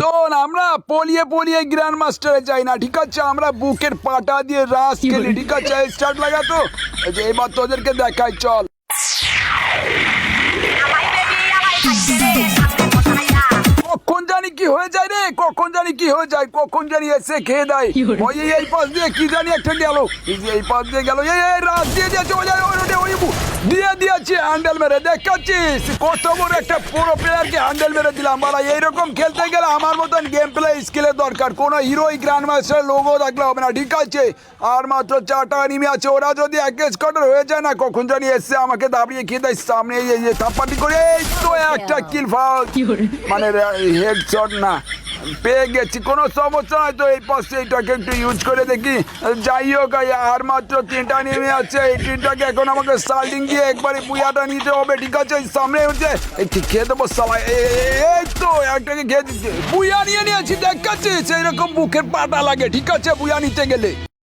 শোন, আমরা পলিয়ে পলিয়ে গ্র্যান্ড মাস্টারে যাই না, ঠিক আছে? আমরা বুকের পাটা দিয়ে রাস খেলি, ঠিক আছে? স্টার্ট লাগা তো, এই যে এবার তোদেরকে দেখাই, চল। কখন জানি কি হয়ে যায় রে, কখন জানি কি হয়ে যায়, কখন জানি এসে খেয়ে দেয়। ওই এই পাশ দিয়ে কি জানি একটা গেল, এই যে এই পাশ দিয়ে গেল, এই রাস দিয়ে দিয়েছে, দিয়ে দিয়েছি হ্যান্ডেল মেরে, দেখাচ্ছিস কত বড় একটা পুরো প্লেয়ারকে হ্যান্ডেল মেরে দিলাম। বলা এইরকম খেলতে গেলে আমার মতন গেম প্লে স্কিলের দরকার, কোনো হিরোই গ্র্যান্ড মাস্টার লোগো থাকলে হবে না, ঠিক আছে? আর মাত্র 4টা এনিমি আছে, ওরা যদি এক স্কোয়াডার হয়ে যায় না, কখন জানি এসে আমাকে দাবিয়ে খেয়ে দেয় সামনে, এই যে থাপ্পাটি করে, এই তো একটা কিল ফাউল, মানে হেডশট না, পেয়ে গেছি, কোনো সমস্যা নয়। তো এই পাশে এইটাকে একটু ইউজ করে দেখি। যাই হোক, আর মাত্র 3টা নেমে আছে, এই 3টাকে এখন আমাকে সাল্টিং দিয়ে একবারে বুয়াটা নিতে হবে, ঠিক আছে? সামনে হচ্ছে খেয়ে দেবো সবাই, এই তো একটাকে খেয়ে দিচ্ছে, বুয়া নিয়ে নিয়েছি, দেখাচ্ছি সেইরকম বুকের পাটা লাগে, ঠিক আছে? বুয়া নিতে গেলে